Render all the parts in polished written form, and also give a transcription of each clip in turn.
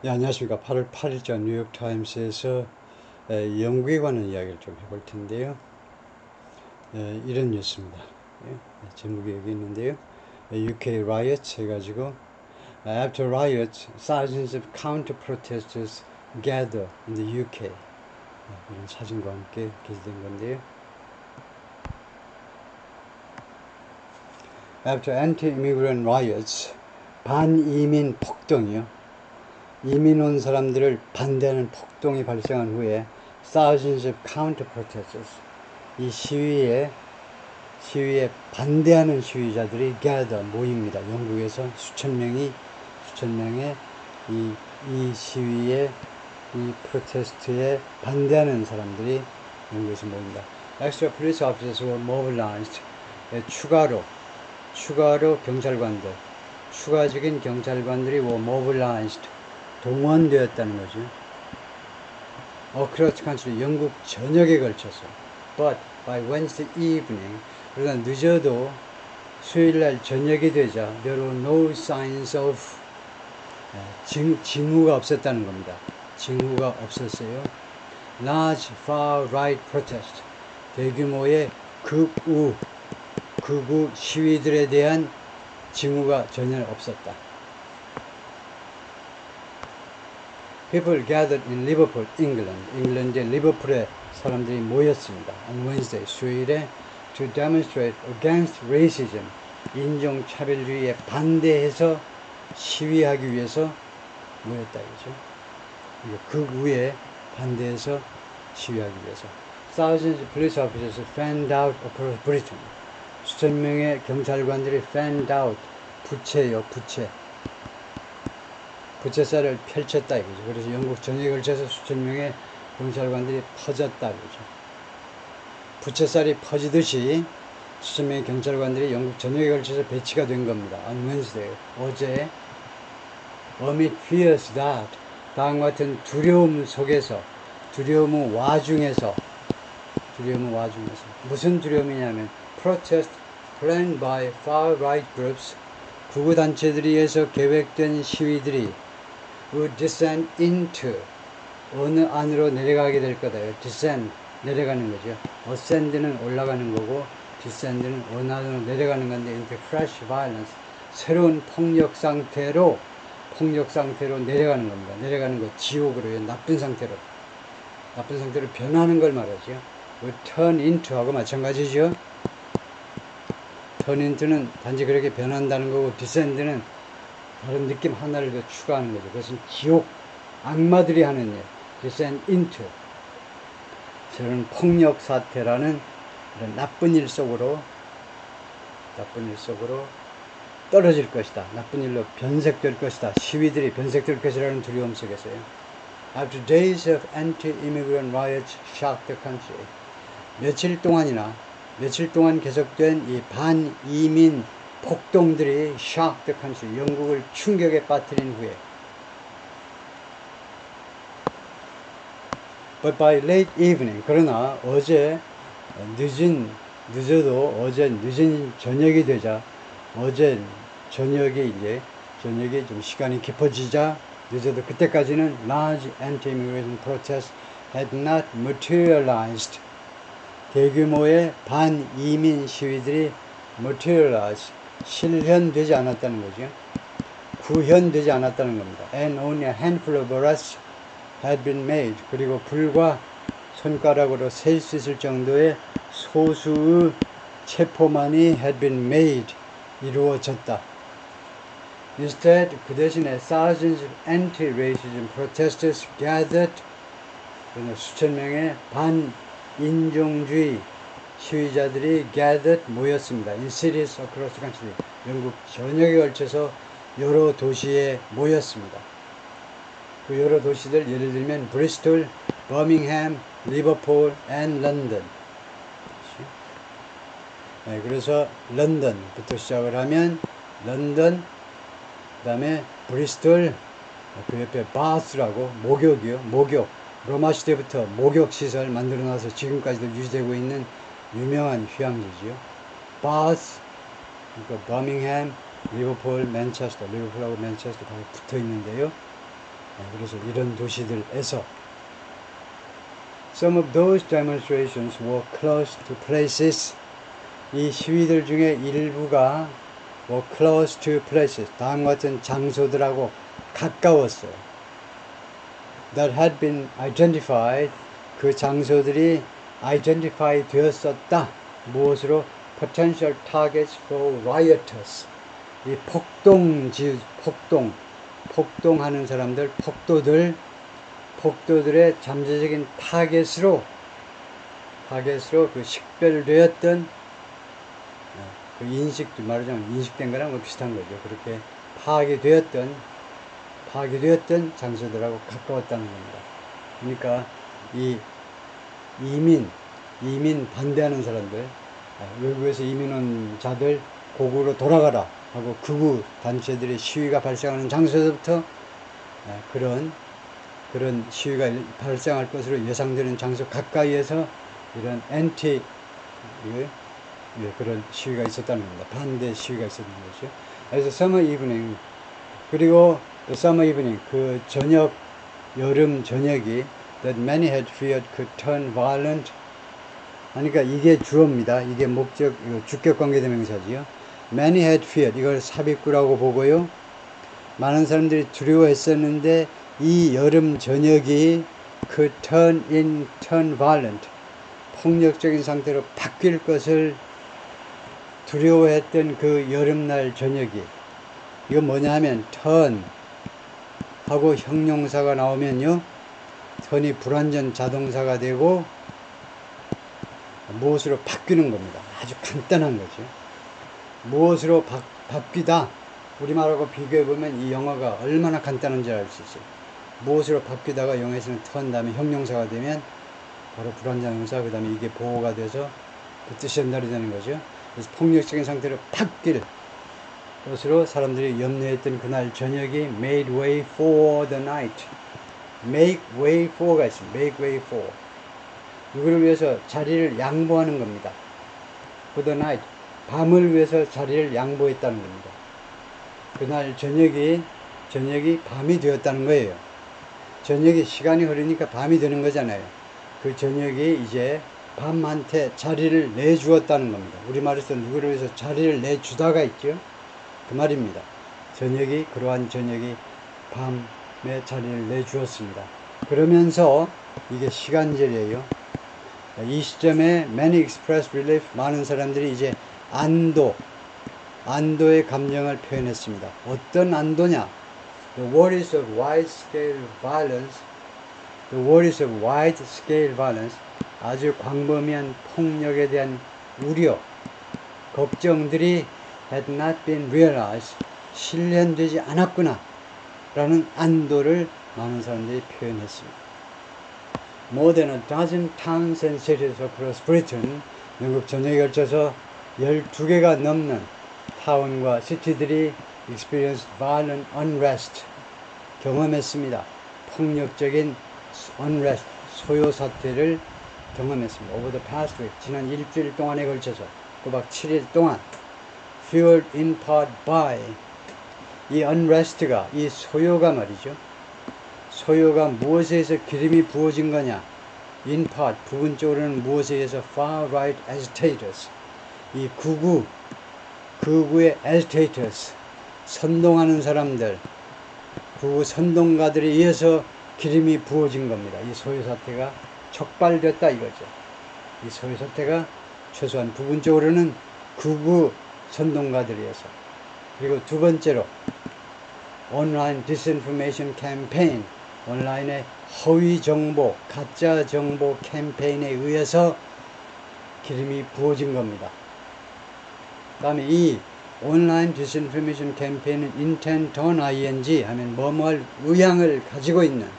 네, 안녕하십니까. 8월 8일자 뉴욕타임스에서 영국에 관한 이야기를 좀 해볼 텐데요. 이런 뉴스입니다. 제목이 여기 있는데요. UK riots 해가지고 After riots, thousands of counter-protesters gather in the UK. 이런 사진과 함께 게시된 건데요. After anti-immigrant riots, 반이민 폭동이요. 이민 온 사람들을 반대하는 폭동이 발생한 후에 thousands of counter protesters, 이 시위에 반대하는 시위자들이 gather, 모입니다. 영국에서 수천 명의 이 시위에, 이 프로테스트에 반대하는 사람들이 영국에서 모입니다. Extra police officers were mobilized. 추가로 경찰관들, 추가적인 경찰관들이 were mobilized, 동원되었다는 거죠. Across country, 영국 전역에 걸쳐서. But by Wednesday evening, 그러나 늦어도 수요일날 저녁이 되자 there were no signs of, 징후가 없었다는 겁니다. 징후가 없었어요. Large far-right protest, 대규모의 극우 시위들에 대한 징후가 전혀 없었다. People gathered in Liverpool, England. 잉글랜드의 리버풀에 사람들이 모였습니다. On Wednesday, 수요일에 to demonstrate against racism, 인종차별주의에 반대해서 시위하기 위해서 모였다 이거죠. 극우에 반대해서 시위하기 위해서. Thousands of police officers fanned out across Britain. 수천 명의 경찰관들이 fanned out, 부채요, 부채살을 펼쳤다 이거죠. 그래서 영국 전역에 걸쳐서 수천 명의 경찰관들이 퍼졌다 이거죠. 부채살이 퍼지듯이 수천 명의 경찰관들이 영국 전역에 걸쳐서 배치가 된 겁니다. On Wednesday, 어제, amid fears that, 다음과 같은 두려움 속에서, 두려움 와중에서, 무슨 두려움이냐면 protest planned by far-right groups, 극우단체들에 의해서 계획된 시위들이 would descend into, 어느 안으로 내려가게 될 거다. descend, 내려가는 거죠. ascend는 올라가는 거고 descend는 어느 안으로 내려가는 건데 into fresh violence, 새로운 폭력 상태로 내려가는 겁니다. 내려가는 거, 지옥으로, 나쁜 상태로 변하는 걸 말하죠. would turn into 하고 마찬가지죠. turn into는 단지 그렇게 변한다는 거고 descend는 다른 느낌 하나를 더 추가하는 거죠. 그것은 지옥, 악마들이 하는 일. descend into. 저런 폭력 사태라는 그런 나쁜 일 속으로 떨어질 것이다. 나쁜 일로 변색될 것이다. 시위들이 변색될 것이라는 두려움 속에서요. After days of anti-immigrant riots shocked the country. 며칠 동안 계속된 이 반이민 폭동들이 shocked the country, 영국을 충격에 빠뜨린 후에 But by late evening, 그러나 어제 늦은 저녁이 되자, 어제 저녁이 좀 시간이 깊어지자, 늦어도 그때까지는 large anti-immigration protests had not materialized. 대규모의 반이민 시위들이 materialize, 실현되지 않았다는 거죠. 구현되지 않았다는 겁니다. And only a handful of arrests had been made. 그리고 불과 손가락으로 셀 수 있을 정도의 소수의 체포만이 had been made, 이루어졌다. Instead, 그 대신에 thousands of anti-racism protesters gathered, 수천 명의 반인종주의 시위자들이 gathered, 모였습니다. In cities across the country, 영국 전역에 걸쳐서 여러 도시에 모였습니다. 그 여러 도시들, 예를 들면 브리스톨, 버밍햄, 리버풀, and 런던. 네, 그래서 런던부터 시작을 하면 런던, 그 다음에 브리스톨, 그 옆에 바스라고 목욕. 로마 시대부터 목욕시설 만들어놔서 지금까지도 유지되고 있는 유명한 휴양지지요. 바스, 그러니까 버밍햄, 리버풀, 맨체스터, 리버풀하고 맨체스터 다 붙어 있는데요. 그래서 이런 도시들에서 Some of those demonstrations were close to places. 이 시위들 중에 일부가 were close to places. 다음과 같은 장소들하고 가까웠어요. That had been identified. 그 장소들이 identify 되었었다. 무엇으로? Potential targets for rioters. 이 폭동하는 사람들, 폭도들의 잠재적인 타겟으로 그 식별되었던 그 말하자면 인식된 거랑 뭐 비슷한 거죠. 그렇게 파괴되었던 장소들하고 가까웠다는 겁니다. 그러니까 이 이민 반대하는 사람들, 외국에서 이민 온 자들 고국으로 돌아가라 하고 극우 단체들의 시위가 발생하는 장소에서부터 그런 시위가 발생할 것으로 예상되는 장소 가까이에서 이런 그런 시위가 있었다는 겁니다. 반대 시위가 있었던 거죠. 그래서 summer evening, 그리고 summer evening, 그 여름 저녁이 that many had feared could turn violent. 그러니까 이게 주어입니다. 이게 주격 관계대명사지요. Many had feared, 이걸 삽입구라고 보고요. 많은 사람들이 두려워했었는데 이 여름 저녁이 could turn violent, 폭력적인 상태로 바뀔 것을 두려워했던 그 여름날 저녁이, 이거 뭐냐 하면 turn 하고 형용사가 나오면요, 턴이 불완전 자동사가 되고 무엇으로 바뀌는 겁니다. 아주 간단한 거죠. 무엇으로 바뀌다. 우리말하고 비교해보면 이 영어가 얼마나 간단한지 알 수 있어요. 무엇으로 바뀌다가 영어에서는 턴 다음에 형용사가 되면 바로 불완전 형사, 그 다음에 이게 보호가 돼서 그 뜻이 전달이 되는 거죠. 그래서 폭력적인 상태로 바뀔 것으로 사람들이 염려했던 그날 저녁이 made way for the night. make way for가 있습니다. make way for. 이거를 위해서 자리를 양보하는 겁니다. for the night. 밤을 위해서 자리를 양보했다는 겁니다. 그날 저녁이 밤이 되었다는 거예요. 저녁이 시간이 흐르니까 밤이 되는 거잖아요. 그 저녁이 이제 밤한테 자리를 내주었다는 겁니다. 우리말에서 누구를 위해서 자리를 내주다가 있죠. 그 말입니다. 그러한 저녁이 밤에 자리를 내주었습니다. 그러면서 이게 시간절이에요. 이 시점에 many expressed relief, 많은 사람들이 이제 안도의 감정을 표현했습니다. 어떤 안도냐? The worries of wide-scale violence, 아주 광범위한 폭력에 대한 우려, 걱정들이 had not been realized, 실현되지 않았구나 라는 안도를 많은 사람들이 표현했습니다. More than a dozen towns and cities across Britain, 영국 전역에 걸쳐서 12개가 넘는 타운과 시티들이 experienced violent unrest, 경험했습니다. 폭력적인 unrest, 소요 사태를 경험했습니다. Over the past week, 지난 일주일 동안에 걸쳐서 꼬박 7일 동안 fueled in part by, 이 unrest가, 이 소요가 말이죠. 소요가 무엇에 의해서 기름이 부어진 거냐? in part, 부분적으로는 무엇에 의해서 far right agitators, 이 극우의 agitators, 선동하는 사람들, 극우 선동가들에 의해서 기름이 부어진 겁니다. 이 소요 사태가 촉발됐다 이거죠. 이 소요 사태가 최소한 부분적으로는 극우 선동가들에 의해서. 그리고 두 번째로 온라인 디스인포메이션 캠페인, 온라인의 허위 정보, 가짜 정보 캠페인에 의해서 기름이 부어진 겁니다. 그 다음에 이 온라인 디스인포메이션 캠페인은 intent on ing 하면 뭐뭐할 의향을 가지고 있는,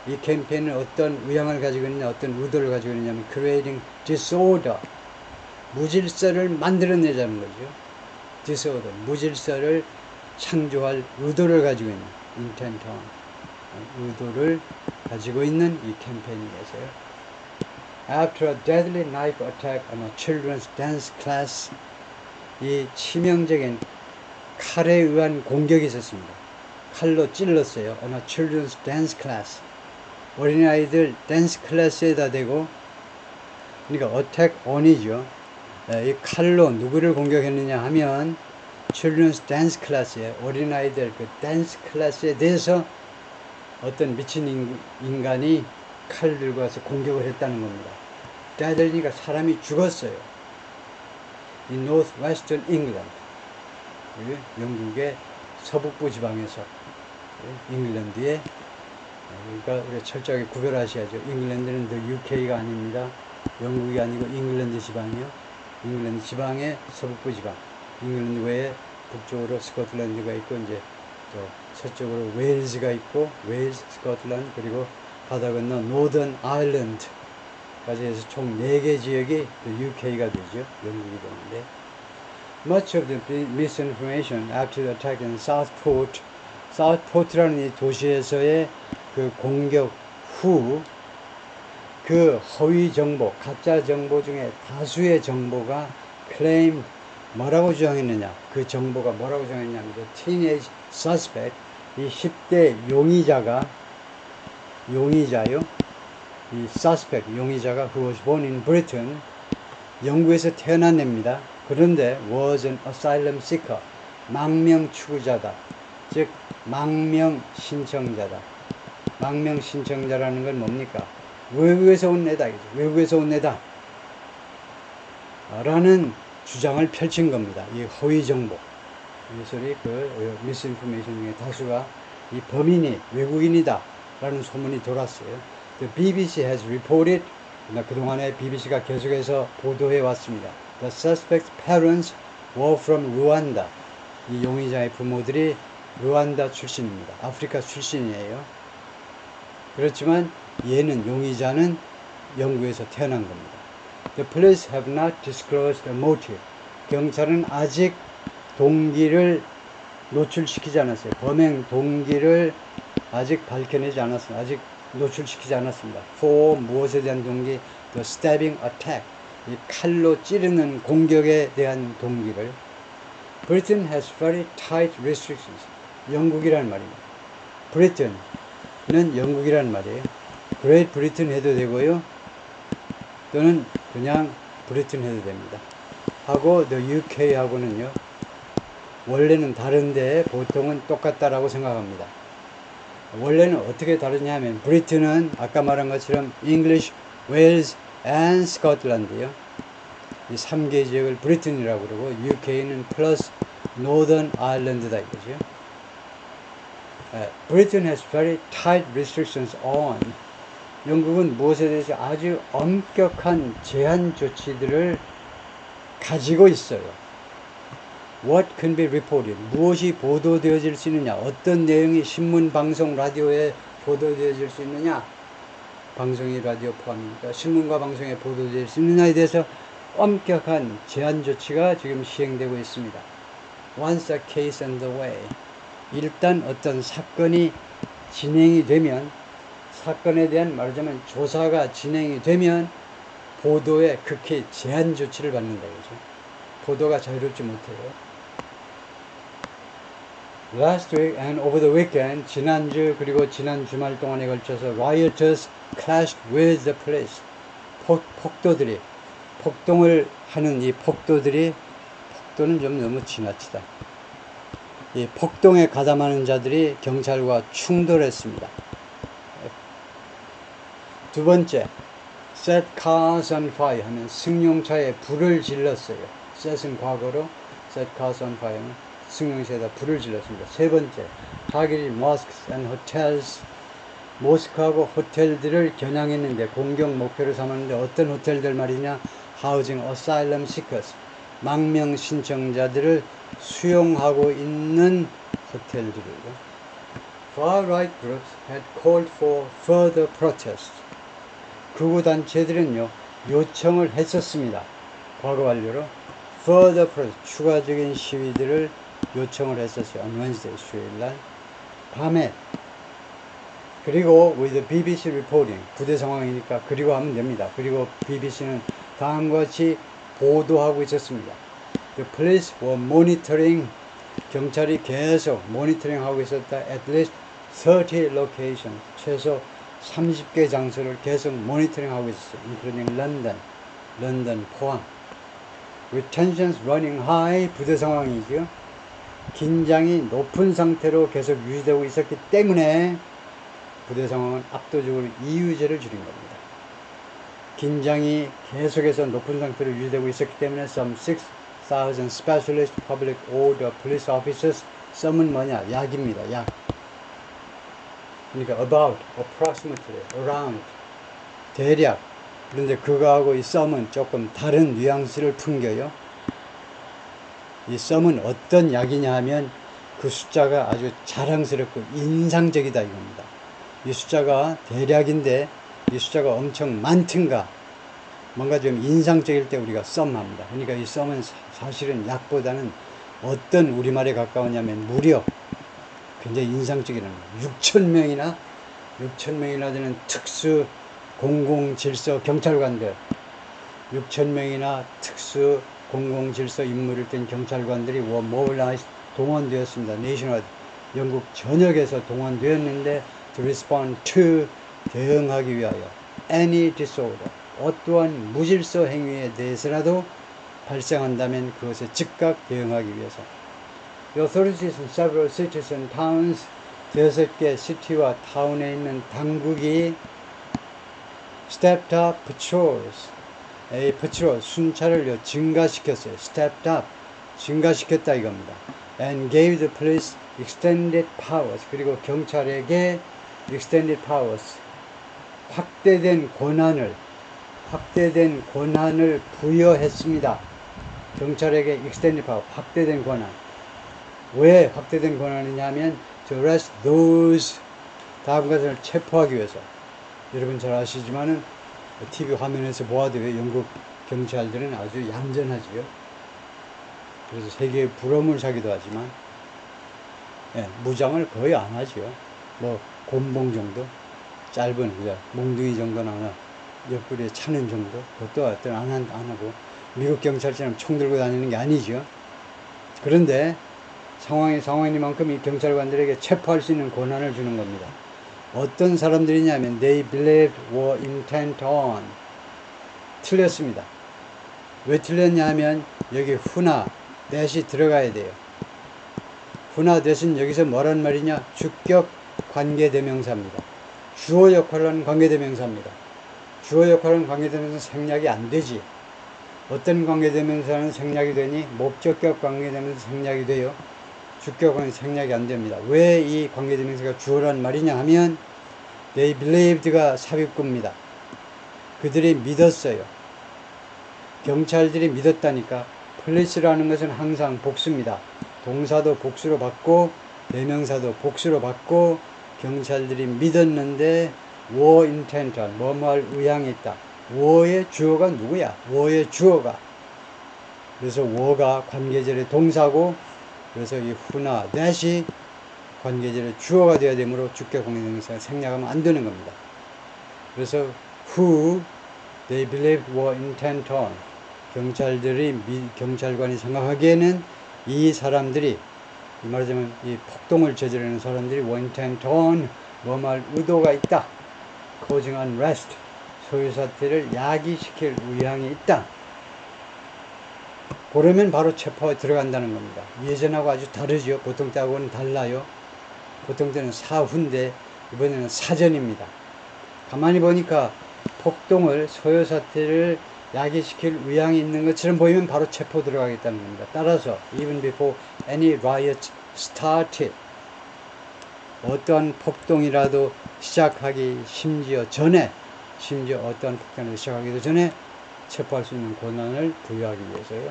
이 캠페인은 어떤 의향을 가지고 있느냐, 어떤 의도를 가지고 있느냐면 creating disorder, 무질서를 만들어내자는 거죠. disorder, 무질서를 창조할 의도를 가지고 있는, intent on, 의도를 가지고 있는 이 캠페인이라서요. After a deadly knife attack on a children's dance class, 이 치명적인 칼에 의한 공격이 있었습니다. 칼로 찔렀어요. on a children's dance class. 어린아이들 댄스 클래스에다 대고, 그러니까 attack on이죠. 이 칼로 누구를 공격했느냐 하면 children's dance class에 어린아이들 그 댄스 클래스에 대해서 어떤 미친 인간이 칼을 들고 와서 공격을 했다는 겁니다. 그러니까 사람이 죽었어요. in northwestern England, 영국의 서북부 지방에서, 잉글랜드에, 그러니까 우리가 철저하게 구별하셔야죠. 잉글랜드는 the UK가 아닙니다. 영국이 아니고 잉글랜드 지방이요. 잉글랜드 지방의 서북부 지방. 잉글랜드 외에 북쪽으로 스코틀랜드가 있고, 이제 또 서쪽으로 웨일즈가 있고, 웨일즈, 스코틀랜드, 그리고 바다 건너 노던 아일랜드까지 해서 총 4개 지역이 UK가 되죠. 영국이 되는데, much of the misinformation after the attack in Southport, 사우스포트라는 이 도시에서의 그 공격 후 그 허위 정보, 가짜 정보 중에 다수의 정보가 claim 뭐라고 주장했느냐? 그 정보가 뭐라고 주장했냐면 the teenage suspect, 이 10대 용의자요. 이 suspect, 용의자가 who was born in Britain, 영국에서 태어난 애입니다. 그런데 was an asylum seeker, 망명 추구자다. 즉 망명 신청자다. 망명 신청자라는 건 뭡니까? 외국에서 온 애다. 외국에서 온 애다. 라는 주장을 펼친 겁니다. 이 허위 정보. 이 소리 미스인포메이션 중에 다수가 이 범인이 외국인이다. 라는 소문이 돌았어요. The BBC has reported, 그동안에 BBC가 계속해서 보도해 왔습니다. The suspect's parents were from Rwanda. 이 용의자의 부모들이 루안다 출신입니다. 아프리카 출신이에요. 그렇지만 얘는, 용의자는 영국에서 태어난 겁니다. The police have not disclosed the motive. 경찰은 아직 동기를 노출시키지 않았어요. 범행 동기를 아직 밝혀내지 않았습니다. 아직 노출시키지 않았습니다. For 무엇에 대한 동기? The stabbing attack. 이 칼로 찌르는 공격에 대한 동기를. Britain has very tight restrictions. 영국이라는 말입니다. Britain은 영국이라는 말이에요. Great Britain 해도 되고요. 또는 그냥 Britain 해도 됩니다. 하고 the UK하고는요. 원래는 다른데 보통은 똑같다라고 생각합니다. 원래는 어떻게 다르냐 하면 Britain은 아까 말한 것처럼 English, Wales and Scotland요. 이 3개 지역을 Britain이라고 그러고 UK는 플러스 Northern Ireland다 이거죠. Britain has very tight restrictions on. 영국은 무엇에 대해서 아주 엄격한 제한 조치들을 가지고 있어요. What can be reported? 무엇이 보도되어질 수 있느냐? 어떤 내용이 신문, 방송, 라디오에 보도되어질 수 있느냐? 방송이 라디오 포함이니까 신문과 방송에 보도될 수 있느냐에 대해서 엄격한 제한 조치가 지금 시행되고 있습니다. Once a case underway. 일단 어떤 사건이 진행이 되면, 사건에 대한 말하자면 조사가 진행이 되면 보도에 극히 제한 조치를 받는다 그죠. 보도가 자유롭지 못해요. Last week and over the weekend, 지난주 그리고 지난 주말 동안에 걸쳐서 rioters clashed with the police. 폭도들이, 폭동을 하는 이 폭도들이, 폭도는 좀 너무 지나치다. 이 폭동에 가담하는 자들이 경찰과 충돌했습니다. 두 번째, set cars on fire 하면 승용차에 불을 질렀어요. set은 과거로, set cars on fire는 승용차에다 불을 질렀습니다. 세 번째, targeted mosques and hotels. 모스크하고 호텔들을 겨냥했는데, 공격 목표로 삼았는데 어떤 호텔들 말이냐? housing asylum seekers. 망명 신청자들을 수용하고 있는 호텔들이고. Far-right groups had called for further protests. 극우 단체들은요, 요청을 했었습니다. 과거 완료로 further protest, 추가적인 시위들을 요청을 했었어요. on Wednesday, 수요일날 밤에. 그리고 with the BBC reporting, 부대 상황이니까 그리고 하면 됩니다. 그리고 BBC는 다음과 같이 보도하고 있었습니다. The police were monitoring 경찰이 계속 모니터링하고 있었다. At least 30 locations, 최소 30개 장소를 계속 모니터링하고 있었어요. including 런던 포함. With tensions running high, 부대 상황이죠. 긴장이 높은 상태로 계속 유지되고 있었기 때문에 부대 상황은 압도적으로 이유제를 줄인 겁니다. 긴장이 계속해서 높은 상태로 유지되고 있었기 때문에 some 6,000 specialist public order police officers, some은 뭐냐? 약입니다. 약. 그러니까 about, approximately, around, 대략. 그런데 그거하고 이 some은 조금 다른 뉘앙스를 풍겨요. 이 some은 어떤 약이냐 하면 그 숫자가 아주 자랑스럽고 인상적이다 이겁니다. 이 숫자가 대략인데 이 숫자가 엄청 많든가 뭔가 좀 인상적일 때 우리가 some 합니다. 그러니까 이 some은 사실은 약보다는 어떤 우리말에 가까우냐면 무려 굉장히 인상적이라는 거예요. 6,000명이나 되는 특수 공공질서 경찰관들, 6,000명이나 특수 공공질서 임무를 뗀 경찰관들이 mobilized, 동원되었습니다. nationwide, 영국 전역에서 동원되었는데 to respond to, 대응하기 위하여 any disorder, 어떠한 무질서 행위에 대해서라도 발생한다면 그것에 즉각 대응하기 위해서. The authorities in several cities and towns, 6개 시티와 타운에 있는 당국이 stepped up patrols, patrol, 순찰을 증가시켰어요. stepped up, 증가시켰다 이겁니다. and gave the police extended powers, 그리고 경찰에게 extended powers, 확대된 권한을 부여했습니다. 경찰에게 extended power, 확대된 권한. 왜 확대된 권한이냐면 to arrest those, 다음과 같은 체포하기 위해서. 여러분 잘 아시지만은 TV 화면에서 보아도 영국 경찰들은 아주 얌전하지요. 그래서 세계의 부러움을 사기도 하지만 무장을 거의 안 하지요. 뭐 곤봉 정도, 짧은 그냥 몽둥이 정도나 하나 옆구리에 차는 정도, 그것도 어떤 안 하고 미국 경찰처럼 총 들고 다니는 게 아니죠. 그런데 상황이니만큼 이 경찰관들에게 체포할 수 있는 권한을 주는 겁니다. 어떤 사람들이냐면 they believed were intent on, 틀렸습니다. 왜 틀렸냐 하면 여기 who나 that이 들어가야 돼요. who나 that은 여기서 뭐란 말이냐? 주격 관계대명사입니다. 주어 역할을 하는 관계대명사입니다. 주어 역할을 하는 관계대명사는 생략이 안 되지. 어떤 관계대명사는 생략이 되니? 목적격 관계대명사 생략이 돼요. 주격은 생략이 안 됩니다. 왜 이 관계대명사가 주어란 말이냐 하면 they believed가 삽입구입니다. 그들이 믿었어요. 경찰들이 믿었다니까. police라는 것은 항상 복수입니다. 동사도 복수로 받고 대명사도 복수로 받고 경찰들이 믿었는데 were intent on, 뭐뭐할 의향이 있다. were의 주어가 누구야? were의 주어가. 그래서 were가 관계절의 동사고 그래서 이 who나 that이 관계절의 주어가 되어야 되므로 주격 관계대명사가 생략하면 안 되는 겁니다. 그래서 who they believed were intent on, 경찰관이 생각하기에는 이 사람들이, 말하자면 이 폭동을 저지르는 사람들이 were intent on, 뭐말 의도가 있다. causing unrest, 소요사태를 야기시킬 의향이 있다. 그러면 바로 체포에 들어간다는 겁니다. 예전하고 아주 다르죠. 보통 때하고는 달라요. 보통 때는 사후인데 이번에는 사전입니다. 가만히 보니까 폭동을, 소요사태를 야기시킬 의향이 있는 것처럼 보이면 바로 체포 들어가겠다는 겁니다. 따라서 even before any riot started, 어떠한 폭동이라도 시작하기 심지어 어떠한 폭동을 시작하기도 전에 체포할 수 있는 권한을 부여하기 위해서요.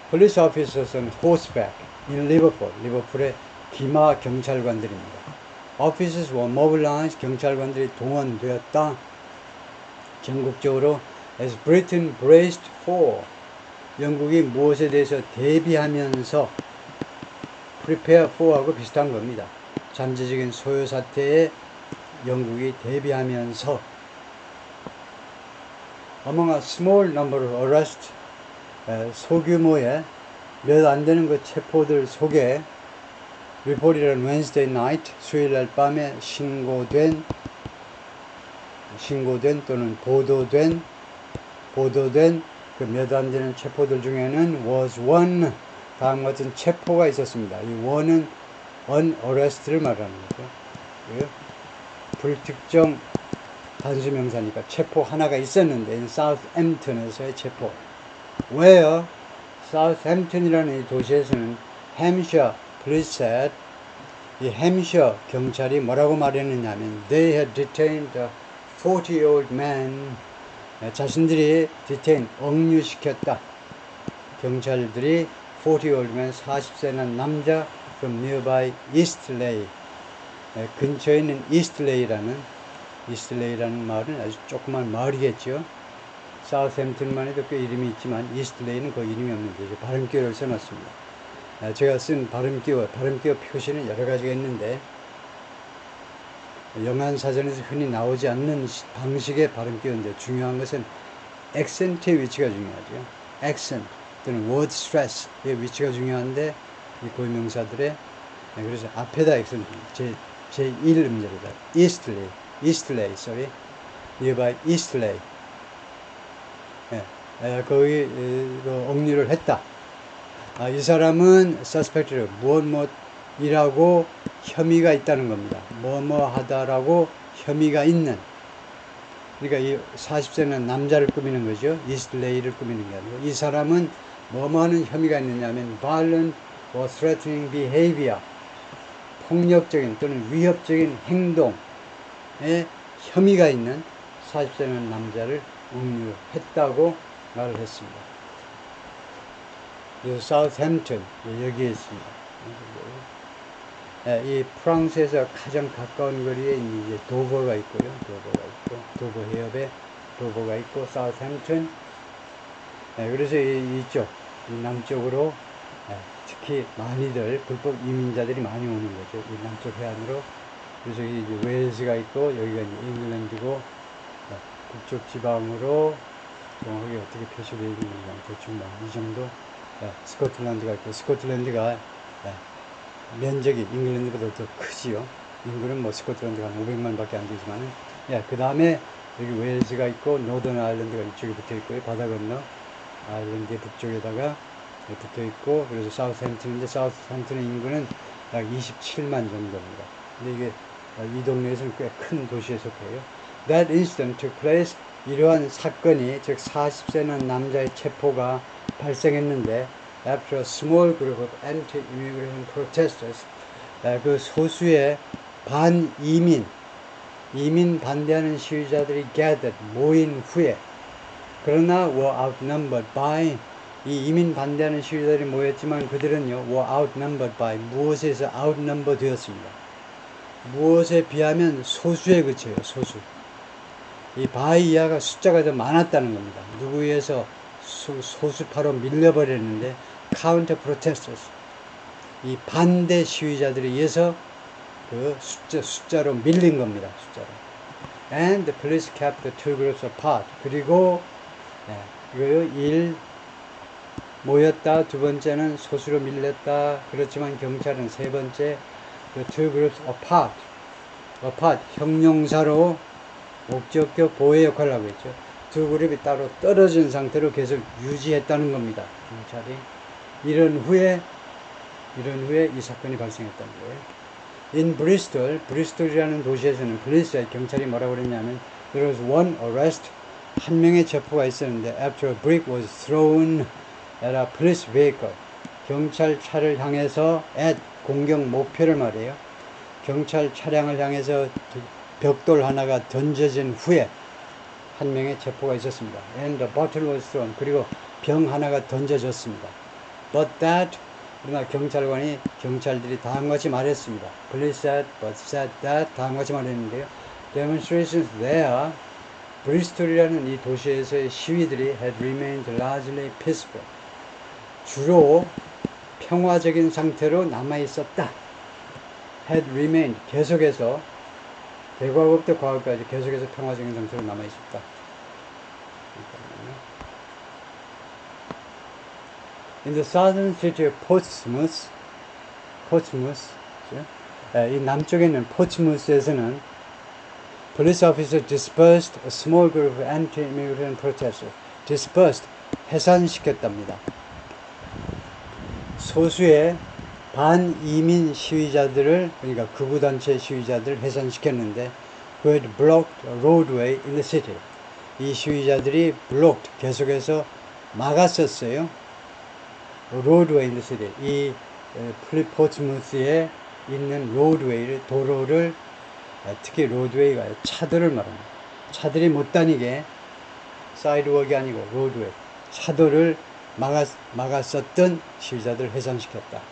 Police officers on horseback in Liverpool, 리버풀의 기마 경찰관들입니다. Officers were mobilized, 경찰관들이 동원되었다. 전국적으로 as Britain braced for, 영국이 무엇에 대해서 대비하면서, prepare for하고 비슷한 겁니다. 잠재적인 소요 사태에 영국이 대비하면서 among a small number of arrests, 소규모의 몇 안 되는 그 체포들 속에 reported on Wednesday night, 수요일 날 밤에 신고된 또는 보도된 그 몇 안 되는 체포들 중에는 was one, 다음과 같은 체포가 있었습니다. 이 one은 unarrested를 말하는 거죠. 불특정 단수명사니까 체포 하나가 있었는데 in Southampton에서의 체포. where Southampton이라는 이 도시에서는 Hampshire Police said, 이 햄셔 경찰이 뭐라고 말했느냐면 they had detained a 40-year-old man, 자신들이 detain, 억류시켰다. 경찰들이 40-year-old man, 40세 난 남자 from nearby Eastleigh, 근처에 있는 Eastleigh라는 마을은 아주 조그만 마을이겠죠. 사우샘튼만 해도 꽤 이름이 있지만 이스트레이는 그 이름이 없는데 발음기호를 써놨습니다. 제가 쓴 발음기호 표시는 여러 가지가 있는데 영한사전에서 흔히 나오지 않는 방식의 발음기호인데 중요한 것은 액센트의 위치가 중요하죠. 액센트 또는 word stress의 위치가 중요한데 이 고유명사들의 그래서 앞에다 액센트 제1음절이다. Eastleigh, sorry. nearby Eastleigh. 거기 억류를 했다. 이 사람은 suspected, 무엇이라고 혐의가 있다는 겁니다. 뭐하다라고 혐의가 있는. 그러니까 이 40세는 남자를 꾸미는 거죠. Eastleigh를 꾸미는 게 아니고 이 사람은 뭐하는 혐의가 있느냐면 violent or threatening behavior, 폭력적인 또는 위협적인 행동에 혐의가 있는 40세는 남자를 억류했다고 말을 했습니다. 그래서 사우샘튼 여기에 있습니다. 이 프랑스에서 가장 가까운 거리에 이제 도버가 있고요. 도버 해협에 도버가 있고 사우샘튼. 그래서 이쪽 남쪽으로 특히 많이들 불법 이민자들이 많이 오는 거죠. 이 남쪽 해안으로. 그래서 이제 웨일즈가 있고 여기가 이제 잉글랜드고 북쪽 지방으로 정확하게 어떻게 표시되어 있는지 대충 이 정도. 스코틀랜드가 있고 스코틀랜드가 면적이 잉글랜드보다 더 크지요. 인구는 뭐 스코틀랜드가 한 500만 밖에 안 되지만은 그 다음에 여기 웨일즈가 있고 노던 아일랜드가 이쪽에 붙어 있고요. 바다 건너 아일랜드의 북쪽에다가 붙어 있고 그래서 사우샘튼인데 사우샘튼의 인구는 약 27만 정도입니다. 근데 이게 이 동네에서는 꽤 큰 도시에 속해요. That incident took place. 이러한 사건이 즉 40세는 남자의 체포가 발생했는데 after a small group of anti-immigration protesters, 그 소수의 반이민 반대하는 시위자들이 gathered, 모인 후에 그러나 were outnumbered by, 이 이민 반대하는 시위자들이 모였지만 그들은요 were outnumbered by, 무엇에서 outnumber 되었습니다. 무엇에 비하면 소수에 그쳐요. 소수. 이 by 이하가 숫자가 더 많았다는 겁니다. 누구에 의해서 소수파로 밀려버렸는데 counter protesters, 이 반대 시위자들에 의해서 그 숫자로 밀린 겁니다. 숫자로. And the police kept the two groups apart. 그리고 모였다. 두 번째는 소수로 밀렸다. 그렇지만 경찰은 세 번째 the two groups apart 형용사로 목적격 보호 역할을 하고 있죠. 두 그룹이 따로 떨어진 상태로 계속 유지했다는 겁니다. 경찰이. 이런 후에 이 사건이 발생했다는 거예요. In Bristol, 브리스톨이라는 도시에서는 police, 경찰이 뭐라고 그랬냐면 there was one arrest, 한 명의 체포가 있었는데 after a brick was thrown at a police vehicle, 경찰차를 향해서 at, 공격 목표를 말해요. 경찰 차량을 향해서 벽돌 하나가 던져진 후에 한 명의 체포가 있었습니다. And the bottle was thrown. 그리고 병 하나가 던져졌습니다. But that, 그러나 경찰들이 다음과 같이 말했습니다. Police said, but said that, 다음과 같이 말했는데요. Demonstrations there, 브리스톨이라는 이 도시에서의 시위들이 had remained largely peaceful. 주로 평화적인 상태로 남아있었다. had remained, 계속해서 대과거부터 과거까지 계속해서 평화적인 상태로 남아있었다. In the southern city of Portsmouth, 이 남쪽에 있는 포츠무스에서는 police officers dispersed a small group of anti-immigrant protesters. dispersed, 해산시켰답니다. 소수의 반이민 시위자들을, 그러니까 극우단체 시위자들을 해산시켰는데 who had blocked a roadway in the city. 이 시위자들이 blocked, 계속해서 막았었어요. roadway in the city. 이 포츠무스에 있는 roadway를, 도로를, 특히 roadway가 차도를 말합니다. 차들이 못 다니게, 사이드웍이 아니고 roadway, 차도를 막았었던 시위자들을 해산시켰다.